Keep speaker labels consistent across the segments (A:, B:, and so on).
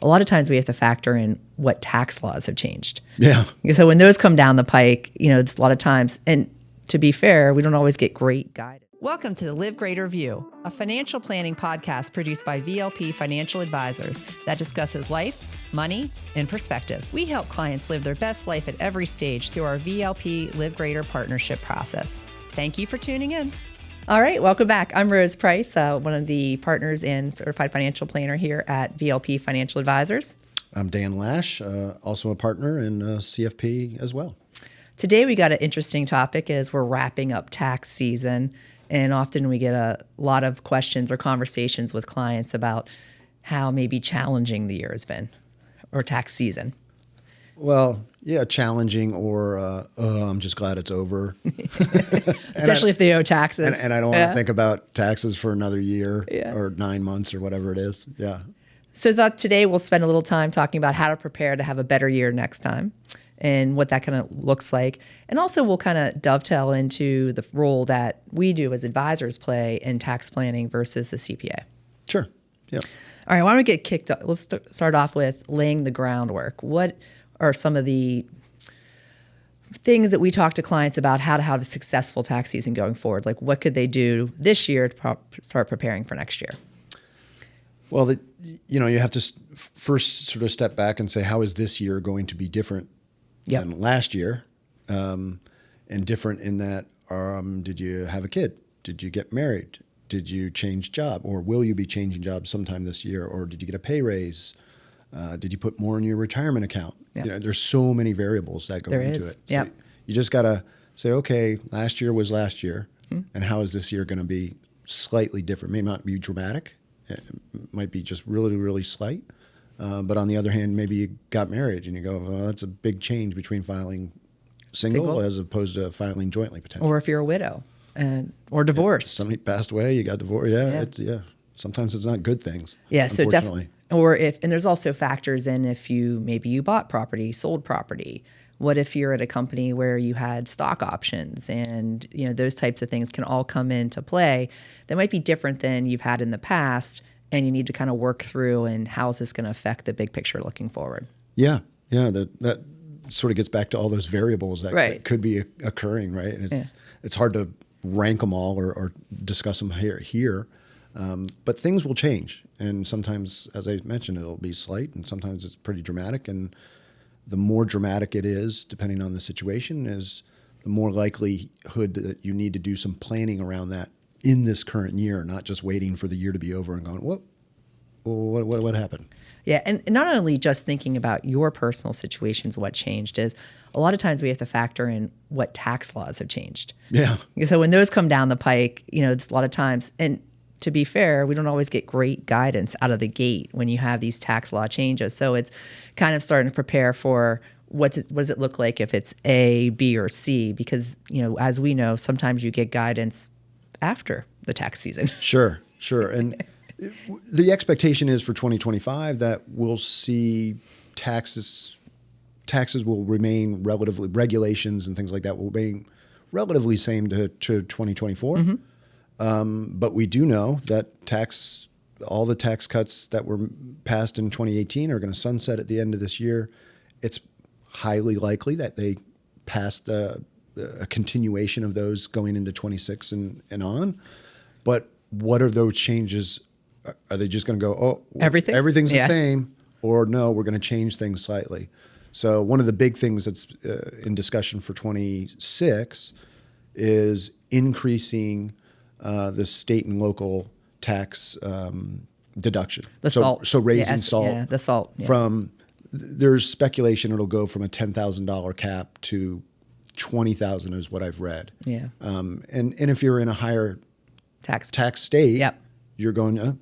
A: a lot of times we have to factor in what tax laws have changed.
B: Yeah.
A: So when those come down the pike, it's a lot of times, and to be fair, we don't always get great guidance. Welcome to the Live Greater View, a financial planning podcast produced by VLP Financial Advisors that discusses life, money, and perspective. We help clients live their best life at every stage through our VLP Live Greater partnership process. Thank you for tuning in. All right, welcome back. I'm Rose Price, one of the partners and certified financial planner here at VLP Financial Advisors.
B: I'm Dan Lash, also a partner in CFP as well.
A: Today we got an interesting topic as we're wrapping up tax season, and often we get a lot of questions or conversations with clients about how maybe challenging the year has been or tax season.
B: Well, yeah, challenging or I'm just glad it's over.
A: Especially if they owe taxes.
B: And I don't want to think about taxes for another year or 9 months or whatever it is. Yeah.
A: So I thought today we'll spend a little time talking about how to prepare to have a better year next time and what that kind of looks like. And also we'll kind of dovetail into the role that we do as advisors play in tax planning versus the CPA.
B: Sure. Yeah.
A: All right, why don't we get kicked off? Let's start off with laying the groundwork. What are some of the things that we talk to clients about how to have a successful tax season going forward? Like what could they do this year to start preparing for next year?
B: Well, you have to first sort of step back and say, how is this year going to be different than last year? And different in that, did you have a kid? Did you get married? Did you change job? Or will you be changing jobs sometime this year? Or did you get a pay raise? Did you put more in your retirement account?
A: Yep.
B: There's so many variables that go into it. So
A: yep.
B: You just got to say, okay, last year was last year. And how is this year going to be slightly different? May not be dramatic. It might be just really, really slight. But on the other hand, maybe you got married and you go, well, that's a big change between filing single as opposed to filing jointly potentially.
A: Or if you're a widow or divorced.
B: Somebody passed away, you got divorced. Sometimes it's not good things.
A: Yeah, so definitely. And there's also factors in if maybe you bought property, sold property. What if you're at a company where you had stock options and those types of things can all come into play that might be different than you've had in the past, and you need to kind of work through and how is this going to affect the big picture looking forward. Yeah.
B: That sort of gets back to all those variables that could be occurring, right? And it's hard to rank them all or discuss them here. But things will change. And sometimes, as I mentioned, it'll be slight, and sometimes it's pretty dramatic. And the more dramatic it is, depending on the situation, is the more likelihood that you need to do some planning around that in this current year, not just waiting for the year to be over and going, what happened?
A: Yeah, and not only just thinking about your personal situations, what changed is a lot of times we have to factor in what tax laws have changed.
B: Yeah.
A: So when those come down the pike, it's a lot of times, and to be fair, we don't always get great guidance out of the gate when you have these tax law changes. So it's kind of starting to prepare for what does it look like if it's A, B, or C? Because, as we know, sometimes you get guidance after the tax season. Sure.
B: And the expectation is for 2025 that we'll see taxes will remain regulations and things like that will remain relatively same to 2024. Mm-hmm. But we do know that all the tax cuts that were passed in 2018 are going to sunset at the end of this year. It's highly likely that they pass a continuation of those going into 26 and on. But what are those changes? Are they just going to go, everything's the same, or no, we're going to change things slightly? So one of the big things that's in discussion for 26 is increasing the state and local tax deduction.
A: SALT.
B: So raising SALT.
A: Yeah, the SALT. Yeah.
B: From there's speculation it'll go from a $10,000 cap to $20,000 is what I've read.
A: Yeah.
B: And if you're in a higher tax state, you're going,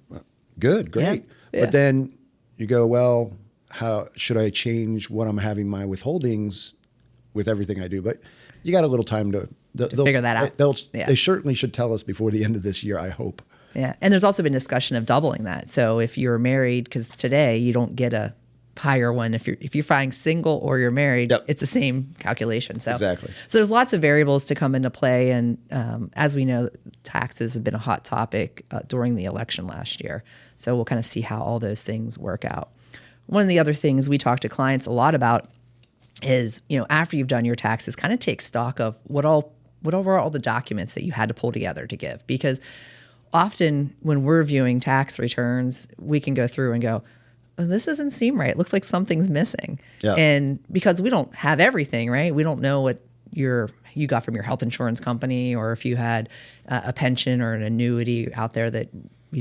B: good, great. Yeah. But then you go, well, how should I change what I'm having my withholdings with everything I do? But you got a little time to
A: figure that out.
B: They certainly should tell us before the end of this year, I hope.
A: Yeah. And there's also been discussion of doubling that. So if you're married, because today you don't get a higher one. If you're filing single or you're married, it's the same calculation. So
B: exactly.
A: So there's lots of variables to come into play. And as we know, taxes have been a hot topic during the election last year. So we'll kind of see how all those things work out. one of the other things we talk to clients a lot about is, after you've done your taxes, kind of take stock of what were all the documents that you had to pull together to give. Because often when we're viewing tax returns, we can go through and go, oh, this doesn't seem right. It looks like something's missing.
B: Yeah.
A: And because we don't have everything, right? We don't know what you got from your health insurance company, or if you had a pension or an annuity out there that,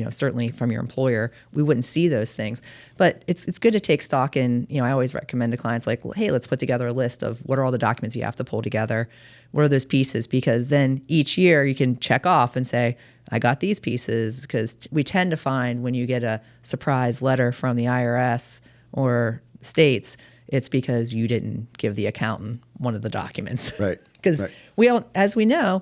A: certainly from your employer, we wouldn't see those things. But it's good to take stock in, I always recommend to clients like, well, hey, let's put together a list of what are all the documents you have to pull together. What are those pieces? Because then each year you can check off and say, I got these pieces, because we tend to find when you get a surprise letter from the IRS or states, it's because you didn't give the accountant one of the documents.
B: Right.
A: Because as we know,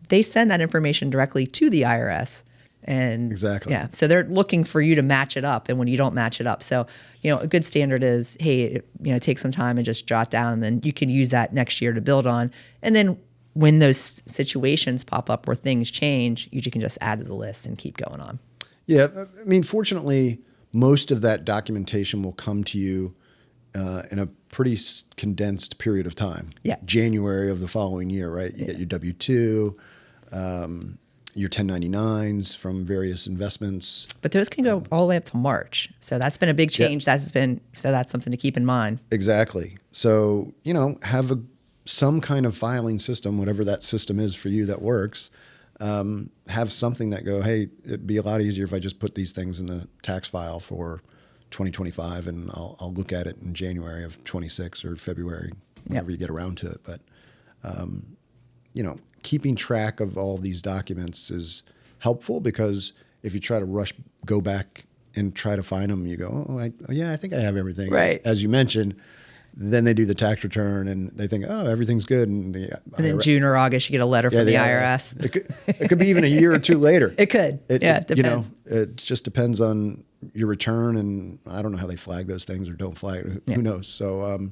A: they send that information directly to the IRS. And
B: exactly.
A: Yeah. So they're looking for you to match it up. And when you don't match it up, so, a good standard is, hey, take some time and just jot down, and then you can use that next year to build on. And then when those situations pop up where things change, you can just add to the list and keep going on.
B: Yeah. I mean, fortunately, most of that documentation will come to you in a pretty condensed period of time.
A: Yeah.
B: January of the following year, right? You get your W-2, your 1099s from various investments.
A: But those can go all the way up to March. So that's been a big change.
B: Yeah.
A: So that's something to keep in mind.
B: Exactly. So, have some kind of filing system, whatever that system is for you that works. Have something that hey, it'd be a lot easier if I just put these things in the tax file for 2025, and I'll look at it in January of 26 or February, whenever you get around to it. But, keeping track of all these documents is helpful, because if you try to go back and try to find them, you go, I think I have everything.
A: Right.
B: As you mentioned, then they do the tax return and they think, everything's good. And
A: then June or August, you get a letter from the IRS.
B: It could be even a year or two later.
A: It could. It depends.
B: It just depends on your return, and I don't know how they flag those things or don't flag. Who knows? So,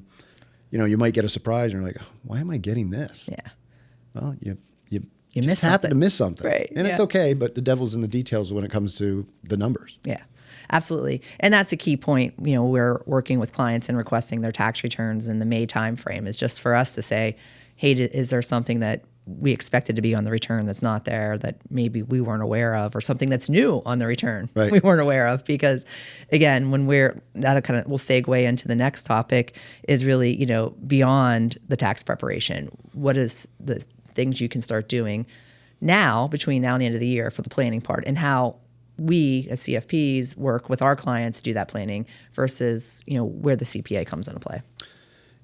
B: you might get a surprise and you're like, why am I getting this?
A: Yeah.
B: Well, you
A: just
B: happen to miss something.
A: Right.
B: And it's okay, but the devil's in the details when it comes to the numbers.
A: Yeah, absolutely. And that's a key point. We're working with clients and requesting their tax returns in the May timeframe, is just for us to say, hey, is there something that we expected to be on the return that's not there, that maybe we weren't aware of, or something that's new on the return we weren't aware of? Because again, when we'll segue into the next topic, is really, beyond the tax preparation. What is the things you can start doing now, between now and the end of the year, for the planning part, and how we as CFPs work with our clients to do that planning versus, where the CPA comes into play.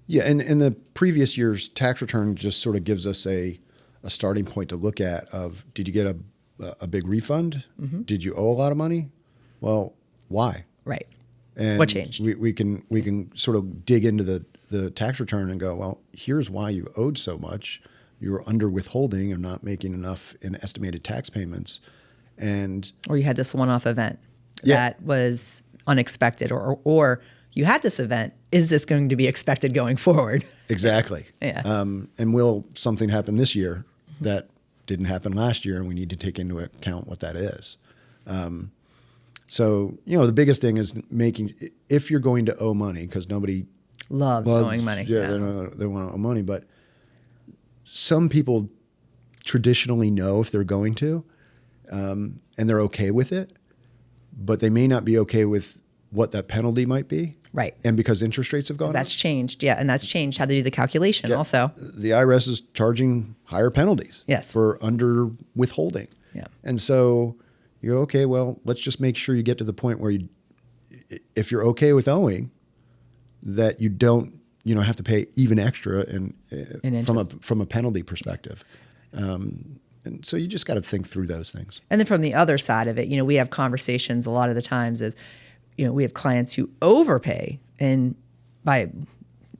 B: Yeah, and the previous year's tax return just sort of gives us a starting point to look at of, did you get a big refund? Mm-hmm. Did you owe a lot of money? Well, why?
A: Right.
B: And
A: what changed?
B: We can sort of dig into the tax return and go, well, here's why you owed so much. You were under withholding or not making enough in estimated tax payments.
A: Or you had this one-off event that was unexpected, or you had this event. Is this going to be expected going forward?
B: Exactly.
A: Yeah.
B: And will something happen this year that didn't happen last year, and we need to take into account what that is. So, the biggest thing is making, if you're going to owe money, because nobody
A: loves owing money.
B: Yeah, they want to owe money, but some people traditionally know if they're going to, and they're okay with it, but they may not be okay with what that penalty might be.
A: Right.
B: And because interest rates have gone up.
A: That's changed. Yeah. And that's changed how they do the calculation also.
B: The IRS is charging higher penalties for under withholding.
A: Yeah.
B: And so you go, okay, well, let's just make sure you get to the point where if you're okay with owing, that you don't, have to pay even extra from a penalty perspective. And so you just got to think through those things.
A: And then from the other side of it, we have conversations a lot of the times is, we have clients who overpay, and by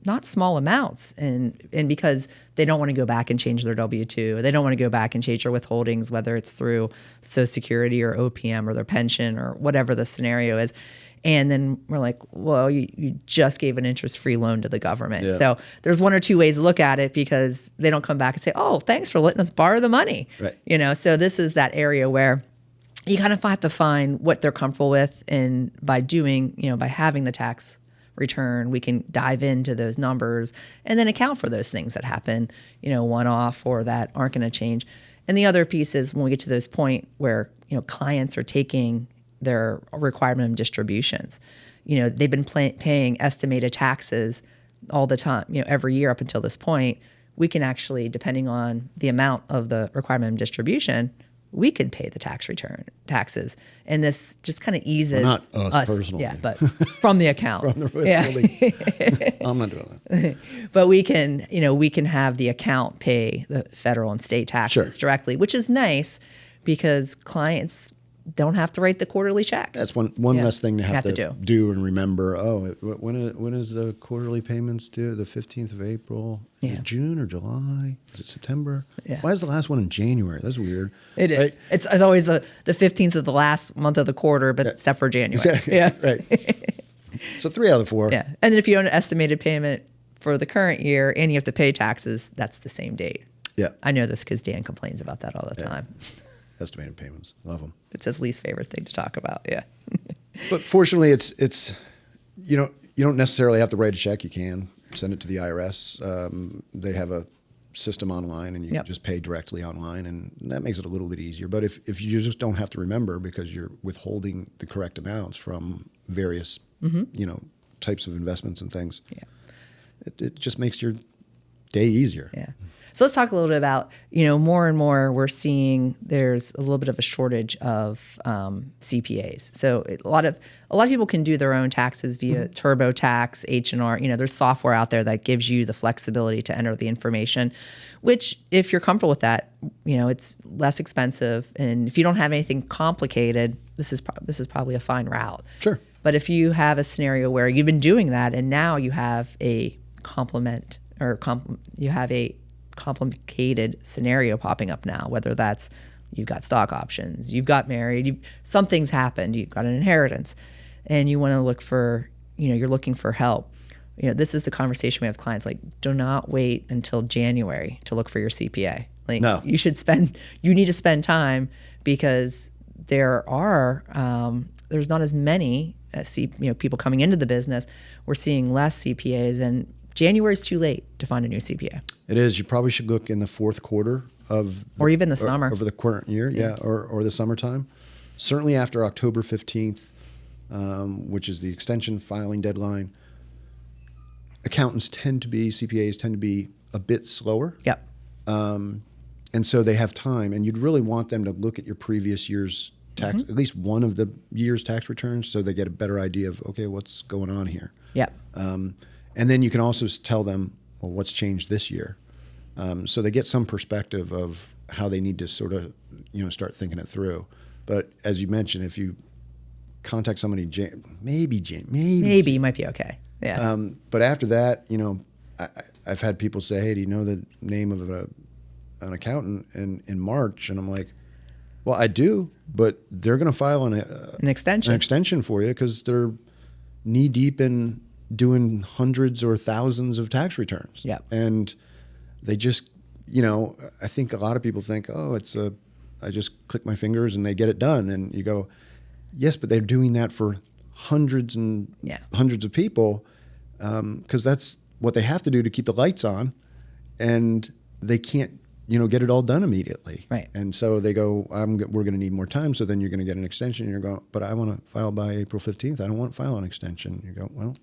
A: not small amounts, and because they don't want to go back and change their W-2, they don't want to go back and change their withholdings, whether it's through Social Security or OPM or their pension or whatever the scenario is. And then we're like, well, you just gave an interest-free loan to the government.
B: Yeah.
A: So there's one or two ways to look at it, because they don't come back and say, oh, thanks for letting us borrow the money.
B: Right.
A: So this is that area where you kind of have to find what they're comfortable with, and by doing, by having the tax return, we can dive into those numbers and then account for those things that happen, one off or that aren't going to change. And the other piece is when we get to those point where, clients are taking their required minimum distributions. They've been paying estimated taxes all the time, every year up until this point. We can actually, depending on the amount of the required minimum distribution, we could pay the taxes. And this just kind of eases
B: not us personally.
A: Yeah, but from the account.
B: From the I'm not doing that.
A: But we can have the account pay the federal and state taxes directly, which is nice because clients don't have to write the quarterly check.
B: That's one less thing to have to do and remember. Oh, when is the quarterly payments due? The 15th of April? Is it June or July? Is it September?
A: Yeah.
B: Why is the last one in January? That's weird.
A: It is. Right? It's always the 15th of the last month of the quarter, but except for January.
B: Exactly.
A: Yeah.
B: Right. So 3 out of the 4.
A: Yeah. And then if you own an estimated payment for the current year and you have to pay taxes, that's the same date.
B: Yeah.
A: I know this because Dan complains about that all the time.
B: Estimated payments. Love them.
A: It's his least favorite thing to talk about. Yeah.
B: But fortunately, it's you don't necessarily have to write a check. You can send it to the IRS. They have a system online, and you can just pay directly online, and that makes it a little bit easier. But if you just don't have to remember because you're withholding the correct amounts from various types of investments and things, it just makes your day easier.
A: Yeah. So let's talk a little bit about, more and more we're seeing there's a little bit of a shortage of CPAs. So a lot of people can do their own taxes via TurboTax, H&R. There's software out there that gives you the flexibility to enter the information, which if you're comfortable with that, it's less expensive. And if you don't have anything complicated, this is probably a fine route.
B: Sure.
A: But if you have a scenario where you've been doing that and now you have a complicated scenario popping up now, whether that's you've got stock options, you've got married, something's happened, you've got an inheritance, and you want to look for, you're looking for help. This is the conversation we have with clients, like, do not wait until January to look for your CPA. Like,
B: no.
A: You need to spend time because there's not as many people coming into the business. We're seeing less CPAs, and January is too late to find a new CPA.
B: It is. You probably should look in the fourth quarter
A: or even the summer.
B: Over the current year, or the summertime. Certainly after October 15th, which is the extension filing deadline, CPAs tend to be a bit slower.
A: Yep.
B: And so they have time, and you'd really want them to look at your previous year's tax, at least one of the year's tax returns, so they get a better idea of, okay, what's going on here.
A: Yep.
B: And then you can also tell them, well, what's changed this year? So they get some perspective of how they need to sort of, start thinking it through. But as you mentioned, if you contact somebody, maybe
A: you might be okay. Yeah.
B: But after that, I've had people say, hey, do you know the name of an accountant in March? And I'm like, well, I do, but they're going to file an extension for you because they're knee deep in doing hundreds or thousands of tax returns.
A: Yep.
B: And they just, I think a lot of people think, oh, I just click my fingers and they get it done. And you go, yes, but they're doing that for hundreds and hundreds of people because that's what they have to do to keep the lights on. And they can't, get it all done immediately.
A: Right.
B: And so they go, we're going to need more time. So then you're going to get an extension. And you're going, but I want to file by April 15th. I don't want to file an extension. You go, well,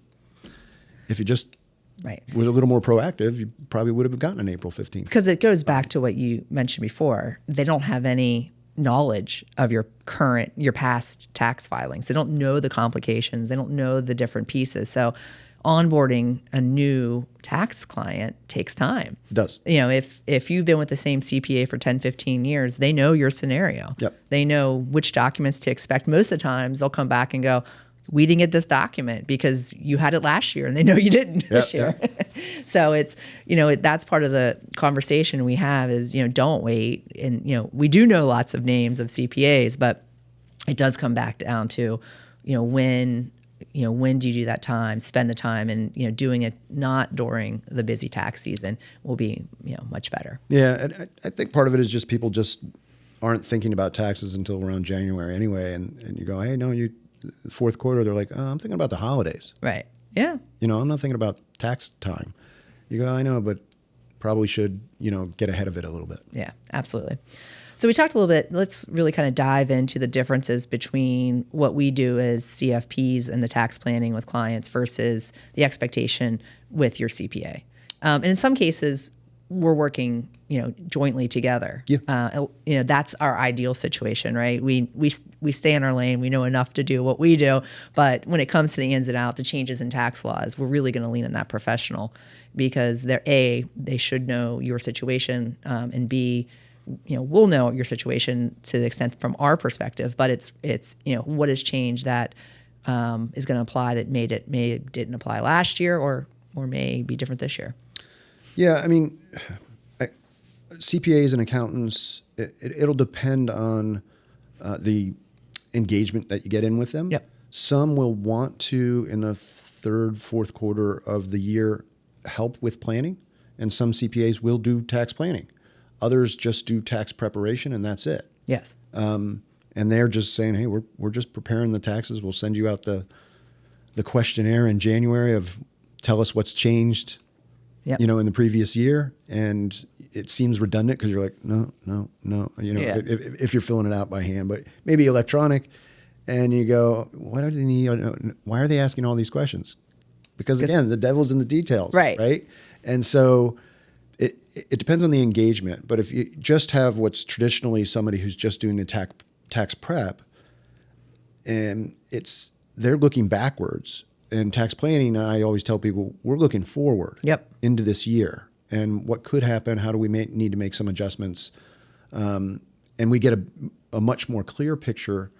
B: if you just was a little more proactive, you probably would have gotten an April 15th.
A: Because it goes back to what you mentioned before. They don't have any knowledge of your past tax filings. They don't know the complications. They don't know the different pieces. So onboarding a new tax client takes time.
B: It does.
A: If you've been with the same CPA for 10, 15 years, they know your scenario.
B: Yep.
A: They know which documents to expect. Most of the times they'll come back and go, we didn't get this document because you had it last year and they know you didn't this year. So it's, that's part of the conversation we have is, don't wait. And, we do know lots of names of CPAs, but it does come back down to, when do you do that time, spend the time, and, doing it not during the busy tax season will be, much better.
B: Yeah. And I think part of it is just people just aren't thinking about taxes until around January anyway. And you go, hey, no, the fourth quarter, they're like, oh, I'm thinking about the holidays.
A: Right. Yeah.
B: I'm not thinking about tax time. You go, I know, but probably should, get ahead of it a little bit.
A: Yeah, absolutely. So we talked a little bit. Let's really kind of dive into the differences between what we do as CFPs and the tax planning with clients versus the expectation with your CPA. And in some cases, we're working, jointly together.
B: Yeah.
A: That's our ideal situation, right? We stay in our lane. We know enough to do what we do. But when it comes to the ins and outs, the changes in tax laws, we're really going to lean on that professional because they should know your situation, and B, we'll know your situation to the extent from our perspective, but it's what has changed that is going to apply that didn't apply last year or may be different this year.
B: Yeah, I mean, CPAs and accountants, it'll depend on the engagement that you get in with them.
A: Yep.
B: Some will want to, in the third, fourth quarter of the year, help with planning, and some CPAs will do tax planning. Others just do tax preparation, and that's it.
A: Yes.
B: And they're just saying, hey, we're just preparing the taxes. We'll send you out the questionnaire in January of tell us what's changed,
A: Yep.
B: in the previous year. And it seems redundant because you're like, no.
A: Yeah.
B: If you're filling it out by hand, but maybe electronic, and you go, what do they need? Why are they asking all these questions? Because again, the devil's in the details, right? And so it depends on the engagement. But if you just have what's traditionally somebody who's just doing the tax prep, and they're looking backwards. And tax planning, I always tell people, we're looking forward into this year and what could happen. How do we need to make some adjustments? And we get a much more clear picture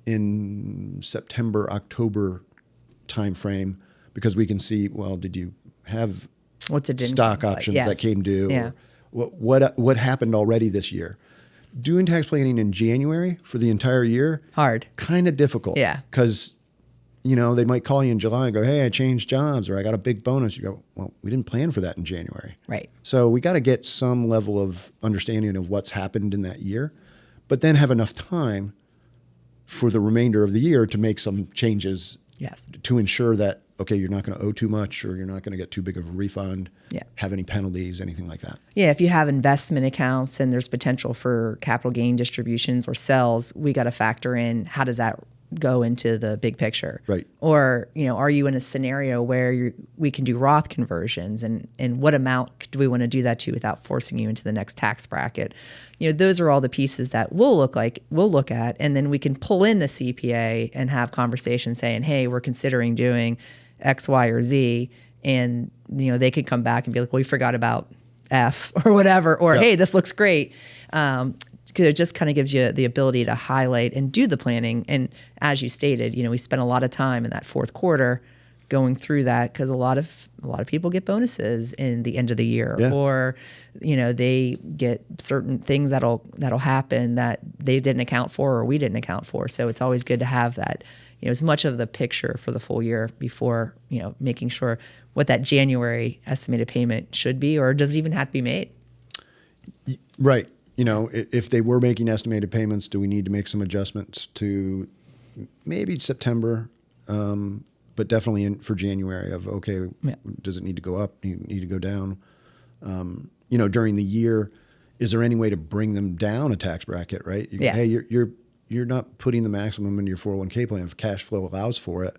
B: in September, October timeframe because we can see, well, did you have stock options that came due?
A: Yeah.
B: Or what happened already this year? Doing tax planning in January for the entire year,
A: hard,
B: kind of difficult.
A: Yeah,
B: because they might call you in July and go, hey, I changed jobs or I got a big bonus. You go, well, we didn't plan for that in January.
A: Right.
B: So we got to get some level of understanding of what's happened in that year, but then have enough time for the remainder of the year to make some changes.
A: Yes.
B: To ensure that, okay, you're not going to owe too much or you're not going to get too big of a refund, have any penalties, anything like that.
A: Yeah, if you have investment accounts and there's potential for capital gain distributions or sales, we got to factor in how does that go into the big picture.
B: Right.
A: Or, are you in a scenario where we can do Roth conversions and what amount do we want to do that to without forcing you into the next tax bracket? Those are all the pieces that we'll look at, and then we can pull in the CPA and have conversations saying, hey, we're considering doing X, Y, or Z. And, they could come back and be like, well, we forgot about F or whatever, or hey, this looks great. Because it just kind of gives you the ability to highlight and do the planning. And as you stated, we spent a lot of time in that fourth quarter going through that because a lot of people get bonuses in the end of the year, or they get certain things that'll happen that they didn't account for or we didn't account for. So it's always good to have that, as much of the picture for the full year before making sure what that January estimated payment should be, or does it even have to be made?
B: Right. If they were making estimated payments, do we need to make some adjustments to maybe September, but definitely for January of, okay, does it need to go up? Do you need to go down? During the year, is there any way to bring them down a tax bracket, right?
A: Yes.
B: Hey, you're not putting the maximum into your 401k plan. If cash flow allows for it,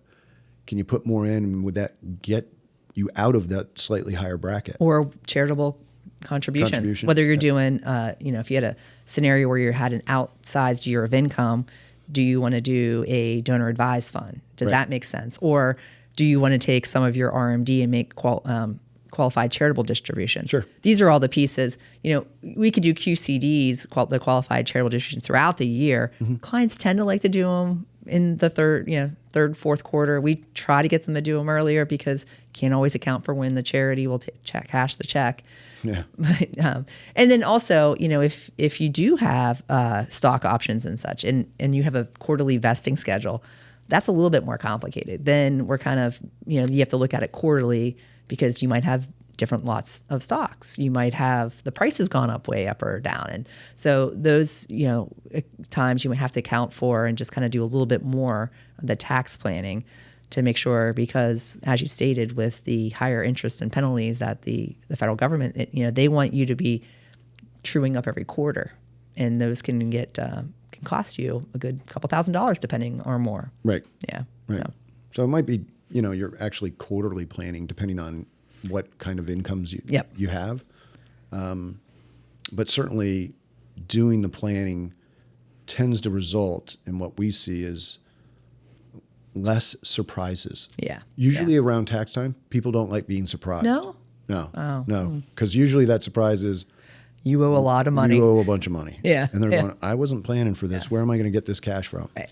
B: can you put more in? And would that get you out of that slightly higher bracket?
A: Or charitable contributions. Whether you're doing, if you had a scenario where you had an outsized year of income, do you want to do a donor advised fund? Does that make sense? Or do you want to take some of your RMD and make qualified charitable distributions?
B: Sure.
A: These are all the pieces. We could do QCDs, the qualified charitable distributions, throughout the year. Mm-hmm. Clients tend to like to do them in the third, fourth quarter. We try to get them to do them earlier because you can't always account for when the charity will cash the check.
B: Yeah.
A: But, and then also, if you do have stock options and such, and you have a quarterly vesting schedule, that's a little bit more complicated. Then we're kind of, you have to look at it quarterly because you might have different lots of stocks. You might have the price has gone up, way up or down. And so those, times you might have to account for and just kind of do a little bit more of the tax planning to make sure, because as you stated, with the higher interest and penalties that the federal government, they want you to be truing up every quarter, and those can cost you a good couple $1,000s depending or more.
B: Right.
A: Yeah.
B: Right. So it might be, you're actually quarterly planning depending on what kind of incomes you have. But certainly doing the planning tends to result in what we see is less surprises.
A: Yeah.
B: Usually around tax time, people don't like being surprised.
A: No?
B: No.
A: Oh.
B: No. Because usually that surprise is,
A: you owe a lot of money.
B: you owe a bunch of money.
A: Yeah.
B: And they're going, I wasn't planning for this.
A: Yeah.
B: Where am I going to get this cash from?
A: Right.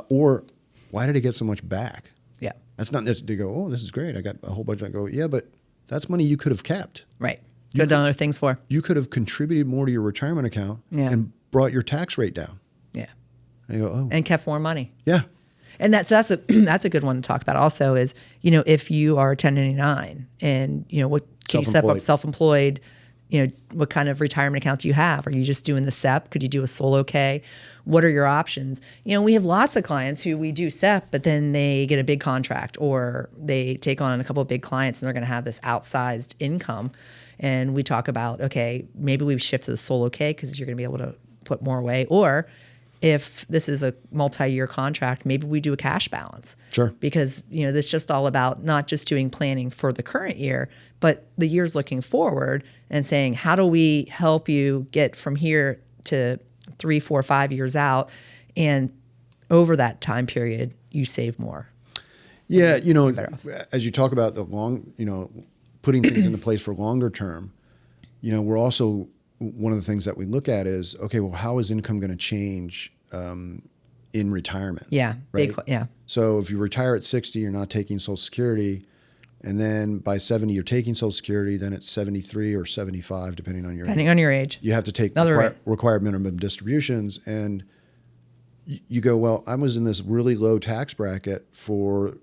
B: Or why did I get so much back?
A: Yeah.
B: That's not necessarily to go, oh, this is great. I got a whole bunch. I go, yeah, but that's money you could have kept.
A: Right. Could have done other things for.
B: You could have contributed more to your retirement account and brought your tax rate down.
A: Yeah.
B: And you go, oh.
A: And kept more money.
B: Yeah.
A: And that's a good one to talk about also is, if you are 1099 and, what can you set up self-employed, what kind of retirement account do you have? Are you just doing the SEP? Could you do a solo K? What are your options? We have lots of clients who we do SEP, but then they get a big contract or they take on a couple of big clients and they're going to have this outsized income. And we talk about, okay, maybe we shift to the solo K because you're going to be able to put more away. Or if this is a multi-year contract, maybe we do a cash balance.
B: Sure.
A: Because, that's just all about not just doing planning for the current year, but the years looking forward and saying, how do we help you get from here to 3, 4, 5 years out? And over that time period, you save more.
B: Yeah. As you talk about the long, putting things into place for longer term, we're also, one of the things that we look at is, okay, well, how is income going to change in retirement?
A: Yeah.
B: Right?
A: Yeah.
B: So if you retire at 60, you're not taking Social Security. And then by 70, you're taking Social Security. Then it's 73 or 75, depending on your
A: age.
B: You have to take required minimum distributions. And you go, well, I was in this really low tax bracket for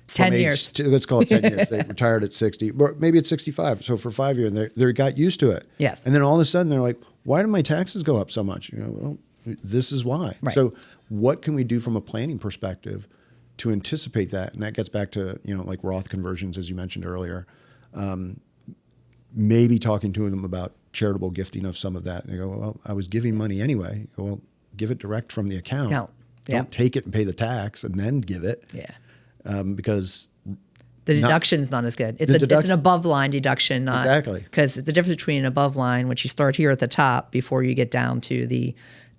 A: 10 years.
B: Let's call it 10 years. They retired at 60, or maybe it's 65. So for 5 years, they got used to it.
A: Yes.
B: And then all of a sudden, they're like, why did my taxes go up so much? Well, this is why.
A: Right.
B: So what can we do from a planning perspective to anticipate that? And that gets back to, like Roth conversions, as you mentioned earlier. Maybe talking to them about charitable gifting of some of that. And they go, well, I was giving money anyway. You go, well, give it direct from the account.
A: No.
B: Don't take it and pay the tax and then give it.
A: Yeah.
B: Because
A: the deduction's not as good. It's an above line deduction, not
B: exactly,
A: because it's the difference between an above line, which you start here at the top before you get down to the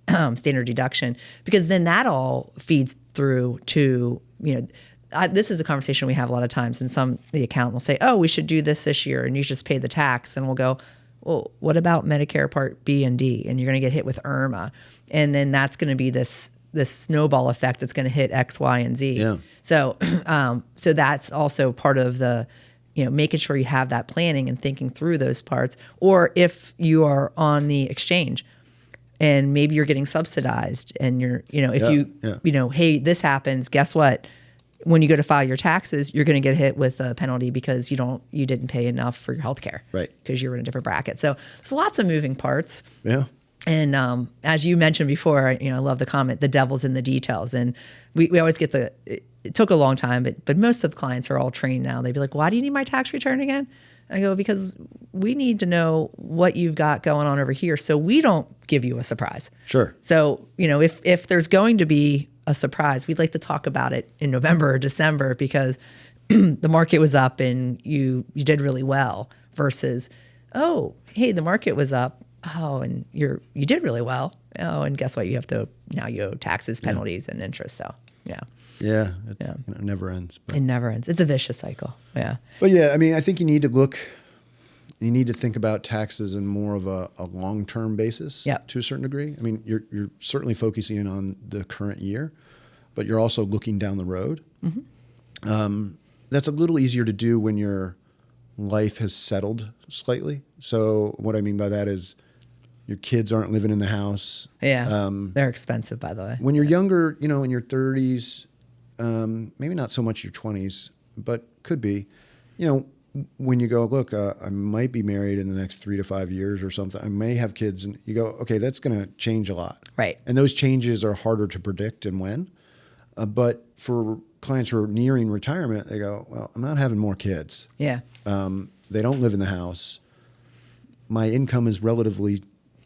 A: standard deduction, because then that all feeds through to this is a conversation we have a lot of times, and the accountant will say, "Oh, we should do this year, and you just pay the tax," and we'll go, "Well, what about Medicare Part B and D?" And you're going to get hit with IRMA, and then that's going to be this snowball effect that's going to hit X, Y, and Z.
B: Yeah.
A: So, so that's also part of the, making sure you have that planning and thinking through those parts. Or if you are on the exchange and maybe you're getting subsidized and you're, hey, this happens, guess what? When you go to file your taxes, you're going to get hit with a penalty because you didn't pay enough for your health care.
B: Right.
A: Because you were in a different bracket. So there's lots of moving parts.
B: Yeah.
A: And as you mentioned before, I love the comment, the devil's in the details. And we always get it took a long time, but most of the clients are all trained now. They'd be like, why do you need my tax return again? I go, because we need to know what you've got going on over here so we don't give you a surprise.
B: Sure.
A: So, if there's going to be a surprise, we'd like to talk about it in November or December because the market was up and you did really well versus, oh, hey, the market was up. Oh, and you did really well. Oh, and guess what? You owe taxes, penalties, and interest. So, yeah.
B: Yeah. It never ends.
A: But. It never ends. It's a vicious cycle. Yeah.
B: But yeah, I mean, I think you need to think about taxes in more of a long-term basis to a certain degree. I mean, you're certainly focusing on the current year, but you're also looking down the road. Mm-hmm. That's a little easier to do when your life has settled slightly. So what I mean by that is, your kids aren't living in the house.
A: Yeah, they're expensive, by the way.
B: When you're younger, in your 30s, maybe not so much your 20s, but could be, when you go, look, I might be married in the next 3 to 5 years or something. I may have kids, and you go, okay, that's going to change a lot.
A: Right.
B: And those changes are harder to predict and when. But for clients who are nearing retirement, they go, well, I'm not having more kids.
A: Yeah.
B: They don't live in the house. My income is relatively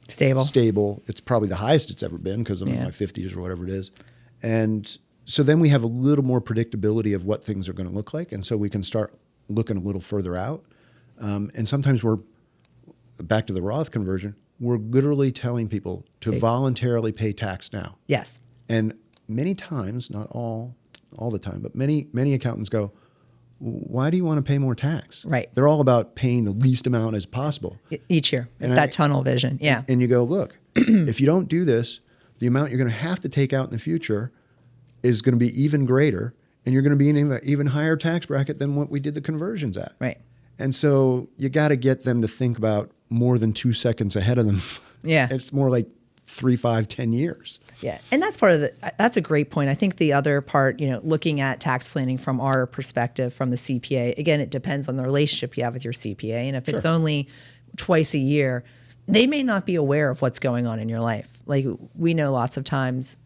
B: stable. It's probably the highest it's ever been because I'm in my 50s or whatever it is. And so then we have a little more predictability of what things are going to look like. And so we can start looking a little further out. And sometimes we're back to the Roth conversion. We're literally telling people to voluntarily pay tax now.
A: Yes.
B: And many times, not all the time, but many accountants go, why do you want to pay more tax?
A: Right.
B: They're all about paying the least amount as possible.
A: Each year. It's that tunnel vision. Yeah.
B: And you go, look, if you don't do this, the amount you're going to have to take out in the future is going to be even greater, and you're going to be in an even higher tax bracket than what we did the conversions at.
A: Right.
B: And so you got to get them to think about more than 2 seconds ahead of them.
A: Yeah.
B: It's more like 3, 5, 10 years.
A: Yeah. And that's part of that's a great point. I think the other part, looking at tax planning from our perspective, from the CPA, again, it depends on the relationship you have with your CPA. And if it's only twice a year, they may not be aware of what's going on in your life. Like we know lots of times,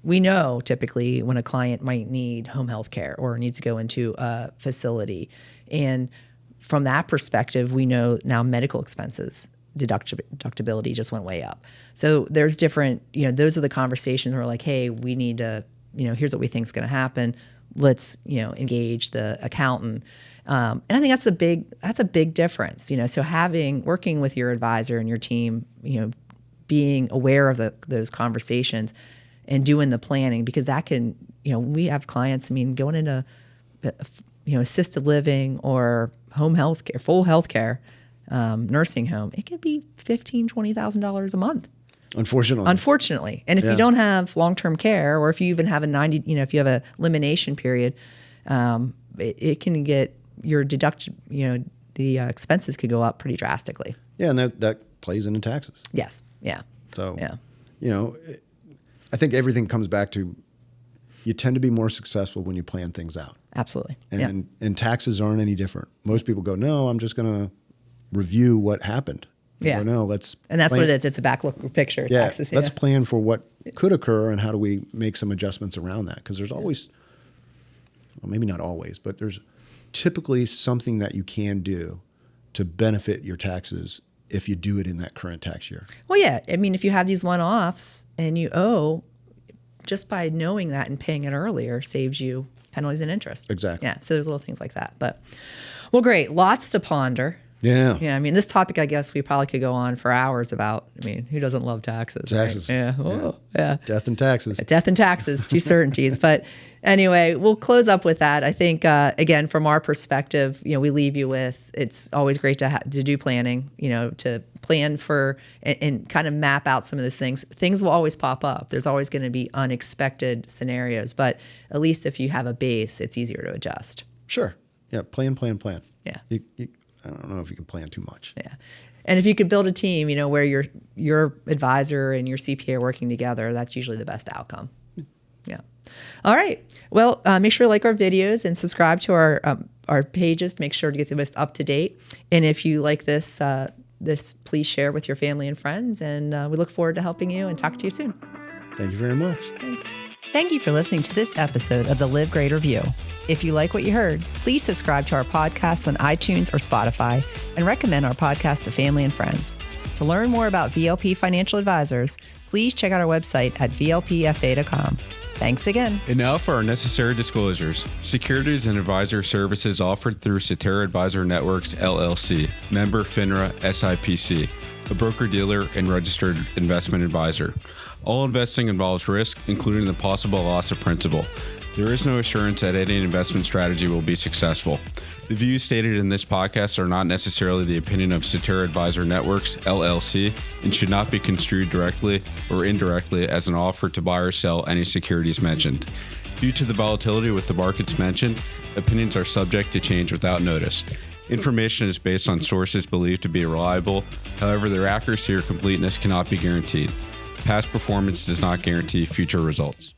A: typically when a client might need home health care or needs to go into a facility. And from that perspective, we know now medical expenses deductibility just went way up. So there's different, those are the conversations where we're like, hey, we need to, here's what we think is going to happen. Let's, engage the accountant. And I think that's a big difference, so working with your advisor and your team, being aware of those conversations and doing the planning, because that can, we have clients, going into, assisted living or home health care, full health care, nursing home, it could be $15,000, $20,000 a month. Unfortunately. And if you don't have long-term care, or if you even have if you have a elimination period, it can get your the expenses could go up pretty drastically.
B: Yeah. And that plays into taxes.
A: Yes. Yeah.
B: So, I think everything comes back to, you tend to be more successful when you plan things out.
A: Absolutely.
B: And taxes aren't any different. Most people go, no, I'm just going to review what happened.
A: Yeah.
B: No, let's.
A: And that's what it is. It's a backlook picture.
B: Yeah.
A: Taxes,
B: let's plan for what could occur and how do we make some adjustments around that? Because there's always, well, maybe not always, but there's typically something that you can do to benefit your taxes if you do it in that current tax year.
A: Well, yeah. If you have these one-offs and you owe, just by knowing that and paying it earlier saves you penalties and interest.
B: Exactly.
A: Yeah. So there's little things like that. But, well, great. Lots to ponder.
B: Yeah.
A: Yeah. This topic, I guess we probably could go on for hours about. Who doesn't love taxes?
B: Taxes.
A: Right? Yeah. Oh, yeah.
B: Death and taxes.
A: Death and taxes, two certainties. But anyway, we'll close up with that. I think, again, from our perspective, we leave you with, it's always great to do planning, to plan for and kind of map out some of those things. Things will always pop up. There's always going to be unexpected scenarios. But at least if you have a base, it's easier to adjust.
B: Sure. Yeah. Plan.
A: Yeah.
B: I don't know if you can plan too much.
A: Yeah. And if you could build a team, where your advisor and your CPA are working together, that's usually the best outcome. Yeah. All right. Well, make sure to like our videos and subscribe to our pages to make sure to get the most up to date. And if you like this, please share with your family and friends. And we look forward to helping you and talk to you soon.
B: Thank you very much.
A: Thanks. Thank you for listening to this episode of the Live Greater View. If you like what you heard, please subscribe to our podcast on iTunes or Spotify and recommend our podcast to family and friends. To learn more about VLP Financial Advisors, please check out our website at vlpfa.com. Thanks again.
C: And now for our necessary disclosures. Securities and advisor services offered through Cetera Advisor Networks, LLC, member FINRA SIPC, a broker-dealer and registered investment advisor. All investing involves risk, including the possible loss of principal. There is no assurance that any investment strategy will be successful. The views stated in this podcast are not necessarily the opinion of Cetera Advisor Networks, LLC, and should not be construed directly or indirectly as an offer to buy or sell any securities mentioned. Due to the volatility with the markets mentioned, opinions are subject to change without notice. Information is based on sources believed to be reliable. However, their accuracy or completeness cannot be guaranteed. Past performance does not guarantee future results.